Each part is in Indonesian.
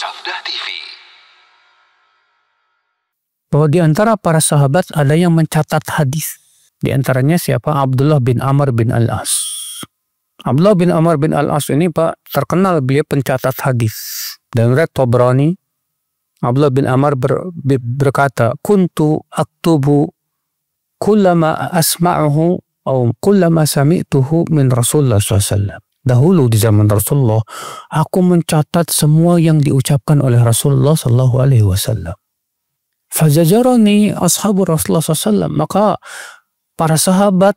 Sabda TV. Bahwa di antara para sahabat ada yang mencatat hadis. Di antaranya siapa? Abdullah bin Amr bin Al-As. Abdullah bin Amr bin Al-As ini Pak terkenal beliau pencatat hadis. Dan riwayat Tabrani, Abdullah bin Amr berkata, "Kuntu aktubu kullama asma'uhu atau kullama sami'tuhu min Rasulullah SAW." Dahulu di zaman Rasulullah, aku mencatat semua yang diucapkan oleh Rasulullah SAW. Fazajarani ashabu Rasulullah SAW. Maka para sahabat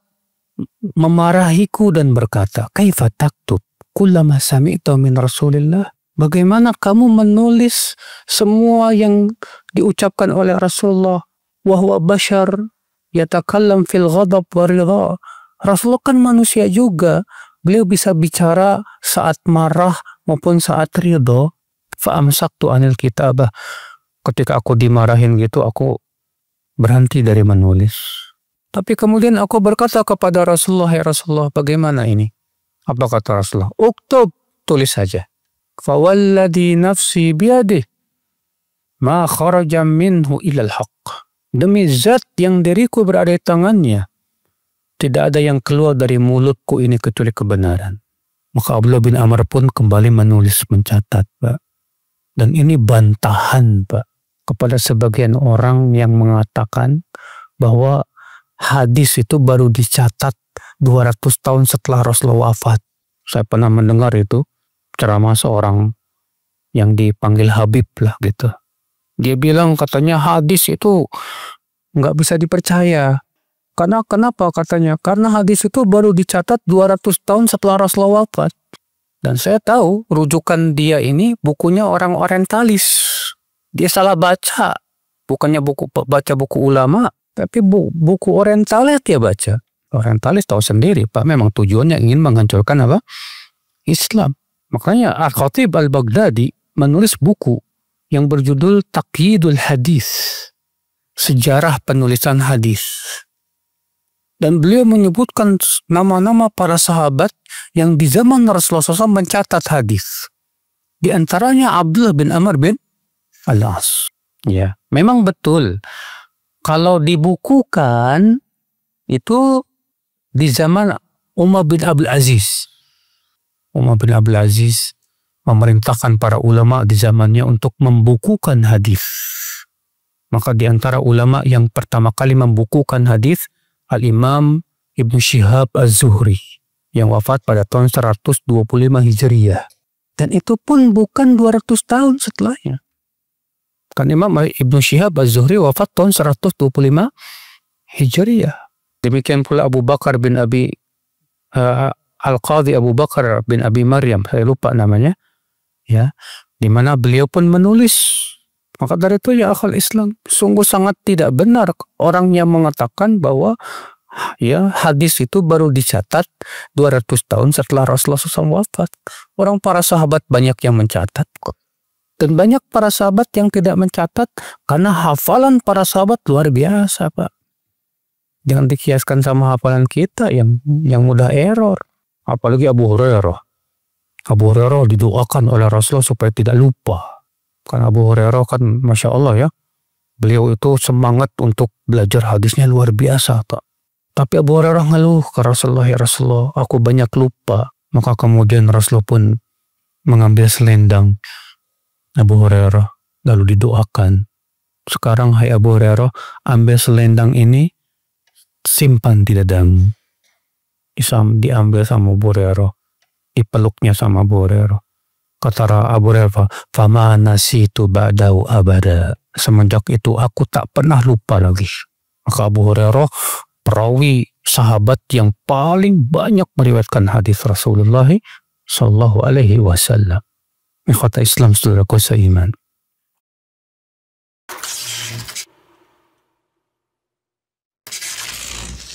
memarahiku dan berkata, "Kaifa taktub kullama sami'ta min Rasulillah?" Bagaimana kamu menulis semua yang diucapkan oleh Rasulullah? Wa huwa bashar yatakallam fil ghadab wa ridha. Rasulullah kan manusia juga. Beliau bisa bicara saat marah maupun saat ridha. Fa amsaktu anil kitabah. Ketika aku dimarahin gitu, aku berhenti dari menulis. Tapi kemudian aku berkata kepada Rasulullah, "Ya Rasulullah, bagaimana ini?" Apa kata Rasulullah? "Uktub," tulis saja. "Fawalladhi nafsi biyadih, ma kharaja minhu ilal haqq." Demi zat yang diriku berada di tangannya, tidak ada yang keluar dari mulutku ini kecuali kebenaran. Maka Abdullah bin Amr pun kembali menulis, mencatat, Pak. Dan ini bantahan, Pak, kepada sebagian orang yang mengatakan bahwa hadis itu baru dicatat 200 tahun setelah Rasulullah wafat. Saya pernah mendengar itu ceramah seorang yang dipanggil Habib lah gitu. Dia bilang katanya hadis itu nggak bisa dipercaya. Karena kenapa katanya? Karena hadis itu baru dicatat 200 tahun setelah Rasulullah wafat. Dan saya tahu rujukan dia ini bukunya orang orientalis. Dia salah baca. Bukannya baca buku ulama, tapi buku orientalis dia baca. Orientalis tahu sendiri, Pak, memang tujuannya ingin menghancurkan apa? Islam. Makanya Al-Khatib Al-Baghdadi menulis buku yang berjudul Taqyidul Hadis. Sejarah penulisan hadis. Dan beliau menyebutkan nama-nama para sahabat yang di zaman Rasulullah SAW mencatat hadis. Di antaranya Abdullah bin Amr bin Al-As. Ya, memang betul. Kalau dibukukan itu di zaman Umar bin Abdul Aziz. Umar bin Abdul Aziz memerintahkan para ulama di zamannya untuk membukukan hadis. Maka di antara ulama yang pertama kali membukukan hadis, Al-Imam Ibn Shihab Az-Zuhri yang wafat pada tahun 125 Hijriyah. Dan itu pun bukan 200 tahun setelahnya. Kan Imam Ibn Shihab Az-Zuhri wafat tahun 125 Hijriyah. Demikian pula Abu Bakar bin Abi Al-Qadhi Abu Bakar bin Abi Maryam, saya lupa namanya, ya, di mana beliau pun menulis. Maka dari itu ya akhal Islam, sungguh sangat tidak benar orang yang mengatakan bahwa ya hadis itu baru dicatat 200 tahun setelah Rasulullah SAW wafat. Orang para sahabat banyak yang mencatat kok. Dan banyak para sahabat yang tidak mencatat karena hafalan para sahabat luar biasa, Pak. Jangan dikiaskan sama hafalan kita yang mudah error. Apalagi Abu Hurairah. Abu Hurairah didoakan oleh Rasulullah supaya tidak lupa. Karena Abu Hurairah kan Masya Allah ya, beliau itu semangat untuk belajar hadisnya luar biasa, Pak. Tapi Abu Hurairah ngeluh ke Rasulullah, "Ya Rasulullah, aku banyak lupa." Maka kemudian Rasulullah pun mengambil selendang Abu Hurairah lalu didoakan, "Sekarang hai Abu Hurairah, ambil selendang ini, simpan di dadamu." Diambil sama Abu Hurairah, dipeluknya sama Abu Hurairah. Kata Abu Hurairah, "Fama nasitu ba'dahu abada." Semenjak itu aku tak pernah lupa lagi. Maka Abu Hurairah perawi sahabat yang paling banyak meriwayatkan hadis Rasulullah sallallahu alaihi wasallam. Ikhwata Islam, saudaraku seiman.